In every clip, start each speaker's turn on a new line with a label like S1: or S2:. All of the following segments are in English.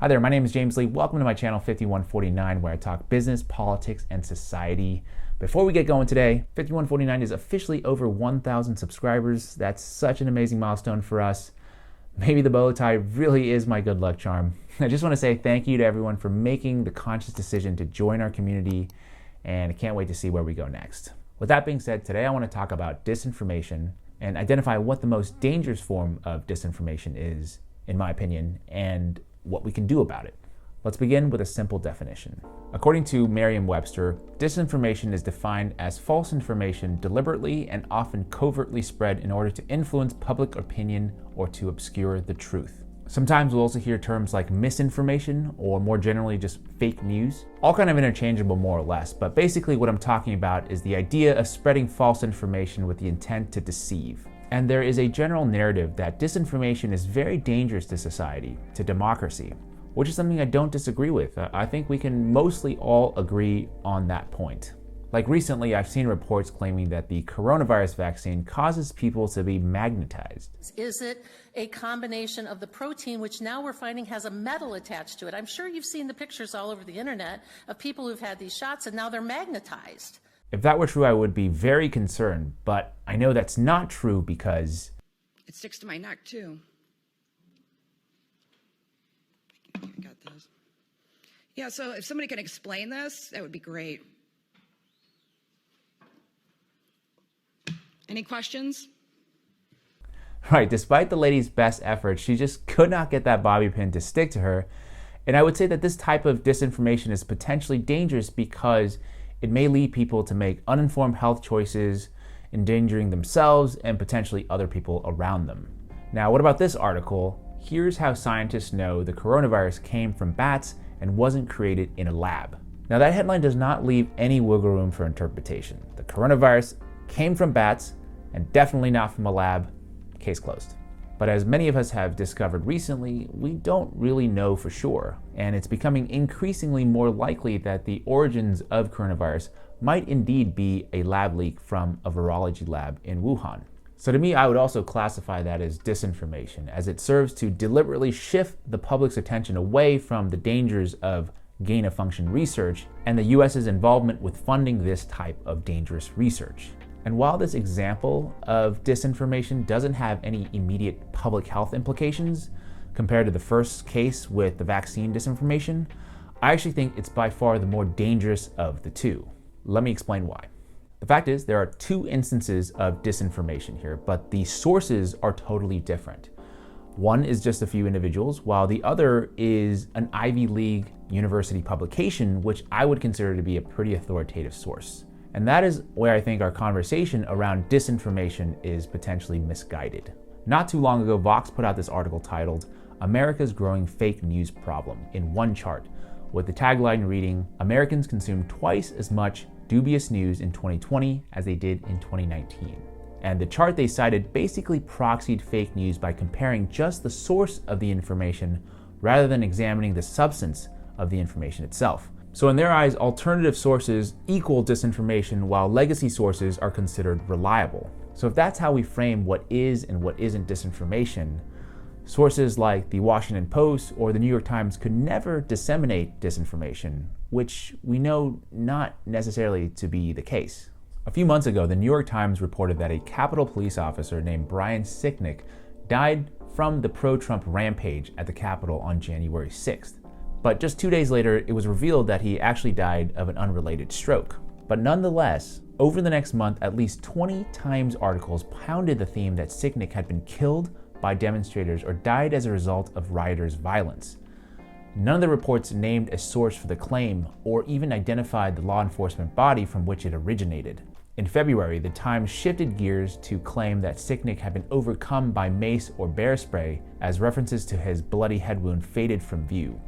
S1: Hi there, my name is James Lee. Welcome to my channel 5149, where I talk business, politics, and society. Before we get going today, 5149 is officially over 1,000 subscribers. That's such an amazing milestone for us. Maybe the bow tie really is my good luck charm. I just want to say thank you to everyone for making the conscious decision to join our community, and I can't wait to see where we go next. With that being said, today I want to talk about disinformation and identify what the most dangerous form of disinformation is, in my opinion, and what we can do about it. Let's begin with a simple definition. According to Merriam-Webster, disinformation is defined as false information deliberately and often covertly spread in order to influence public opinion or to obscure the truth. Sometimes we'll also hear terms like misinformation, or more generally just fake news. All kind of interchangeable more or less, but basically what I'm talking about is the idea of spreading false information with the intent to deceive. And there is a general narrative that disinformation is very dangerous to society, to democracy, which is something I don't disagree with. I think we can mostly all agree on that point. Like recently, I've seen reports claiming that the coronavirus vaccine causes people to be magnetized.
S2: Is it a combination of the protein, which now we're finding has a metal attached to it? I'm sure you've seen the pictures all over the internet of people who've had these shots and now they're magnetized.
S1: If that were true, I would be very concerned, but I know that's not true because
S3: it sticks to my neck too. I got this. Yeah, so if somebody can explain this, that would be great. Any questions?
S1: Right, despite the lady's best efforts, she just could not get that bobby pin to stick to her. And I would say that this type of disinformation is potentially dangerous because it may lead people to make uninformed health choices, endangering themselves and potentially other people around them. Now, what about this article? Here's how scientists know the coronavirus came from bats and wasn't created in a lab. Now, that headline does not leave any wiggle room for interpretation. The coronavirus came from bats and definitely not from a lab. Case closed. But as many of us have discovered recently, we don't really know for sure, and it's becoming increasingly more likely that the origins of coronavirus might indeed be a lab leak from a virology lab in Wuhan. So to me, I would also classify that as disinformation, as it serves to deliberately shift the public's attention away from the dangers of gain-of-function research and the US's involvement with funding this type of dangerous research. And while this example of disinformation doesn't have any immediate public health implications compared to the first case with the vaccine disinformation, I actually think it's by far the more dangerous of the two. Let me explain why. The fact is, there are two instances of disinformation here, but the sources are totally different. One is just a few individuals, while the other is an Ivy League university publication, which I would consider to be a pretty authoritative source. And that is where I think our conversation around disinformation is potentially misguided. Not too long ago, Vox put out this article titled, "America's Growing Fake News Problem," in one chart, with the tagline reading, "Americans consume twice as much dubious news in 2020 as they did in 2019. And the chart they cited basically proxied fake news by comparing just the source of the information rather than examining the substance of the information itself. So in their eyes, alternative sources equal disinformation, while legacy sources are considered reliable. So if that's how we frame what is and what isn't disinformation, sources like the Washington Post or the New York Times could never disseminate disinformation, which we know not necessarily to be the case. A few months ago, the New York Times reported that a Capitol police officer named Brian Sicknick died from the pro-Trump rampage at the Capitol on January 6th. But just 2 days later, it was revealed that he actually died of an unrelated stroke. But nonetheless, over the next month, at least 20 Times articles pounded the theme that Sicknick had been killed by demonstrators or died as a result of rioters' violence. None of the reports named a source for the claim or even identified the law enforcement body from which it originated. In February, the Times shifted gears to claim that Sicknick had been overcome by mace or bear spray, as references to his bloody head wound faded from view.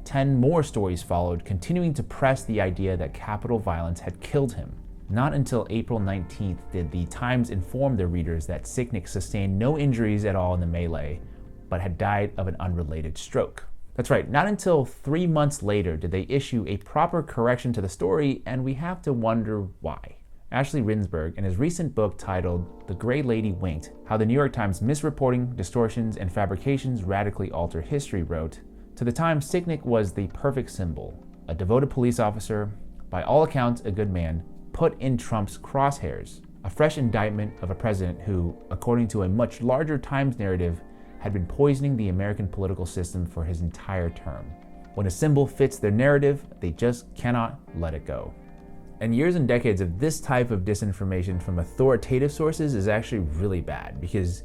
S1: 10 more stories followed, continuing to press the idea that Capitol violence had killed him. Not until April 19th did the Times inform their readers that Sicknick sustained no injuries at all in the melee, but had died of an unrelated stroke. That's right, not until 3 months later did they issue a proper correction to the story, and we have to wonder why. Ashley Rinsberg, in his recent book titled The Gray Lady Winked, How the New York Times Misreporting, Distortions, and Fabrications Radically Alter History, wrote, To the time, Sicknick was the perfect symbol, a devoted police officer, by all accounts a good man, put in Trump's crosshairs, a fresh indictment of a president who, according to a much larger Times narrative, had been poisoning the American political system for his entire term. When a symbol fits their narrative, they just cannot let it go. And years and decades of this type of disinformation from authoritative sources is actually really bad because,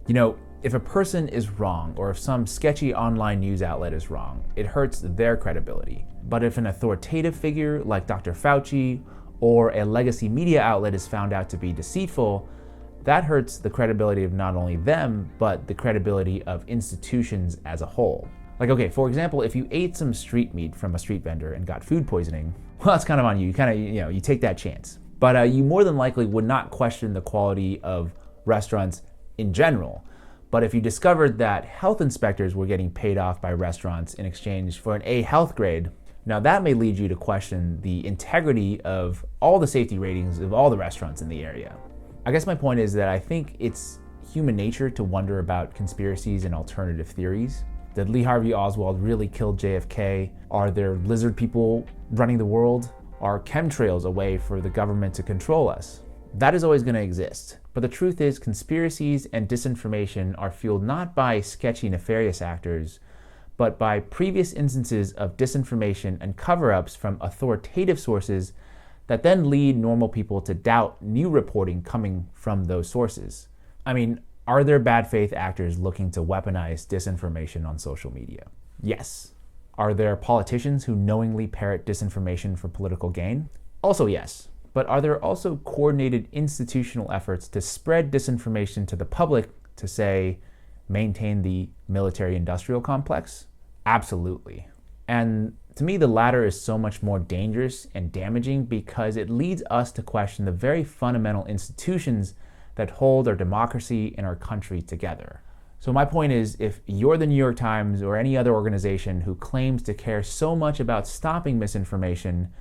S1: if a person is wrong or if some sketchy online news outlet is wrong, it hurts their credibility. But if an authoritative figure like Dr. Fauci or a legacy media outlet is found out to be deceitful, that hurts the credibility of not only them, but the credibility of institutions as a whole. Like, okay, for example, if you ate some street meat from a street vendor and got food poisoning, well, that's kind of on you. You take that chance. But you more than likely would not question the quality of restaurants in general. But if you discovered that health inspectors were getting paid off by restaurants in exchange for an A health grade, now that may lead you to question the integrity of all the safety ratings of all the restaurants in the area. I guess my point is that I think it's human nature to wonder about conspiracies and alternative theories. Did Lee Harvey Oswald really kill JFK? Are there lizard people running the world? Are chemtrails a way for the government to control us? That is always going to exist. But the truth is, conspiracies and disinformation are fueled not by sketchy, nefarious actors, but by previous instances of disinformation and cover-ups from authoritative sources that then lead normal people to doubt new reporting coming from those sources. I mean, are there bad faith actors looking to weaponize disinformation on social media? Yes. Are there politicians who knowingly parrot disinformation for political gain? Also yes. But are there also coordinated institutional efforts to spread disinformation to the public to, say, maintain the military-industrial complex? Absolutely. And to me, the latter is so much more dangerous and damaging because it leads us to question the very fundamental institutions that hold our democracy and our country together. So my point is, if you're the New York Times or any other organization who claims to care so much about stopping misinformation,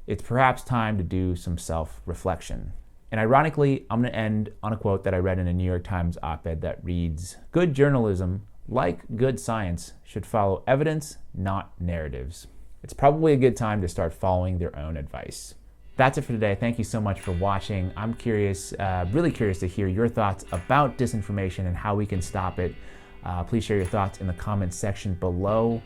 S1: it's perhaps time to do some self-reflection. And ironically, I'm going to end on a quote that I read in a New York Times op-ed that reads, "Good journalism, like good science, should follow evidence, not narratives." It's probably a good time to start following their own advice. That's it for today. Thank you so much for watching. I'm curious, really curious to hear your thoughts about disinformation and how we can stop it. Please share your thoughts in the comments section below.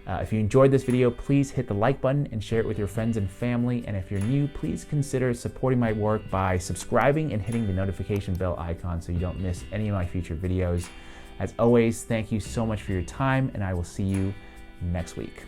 S1: If you enjoyed this video, please hit the like button and share it with your friends and family. And if you're new, please consider supporting my work by subscribing and hitting the notification bell icon so you don't miss any of my future videos. As always, thank you so much for your time, and I will see you next week.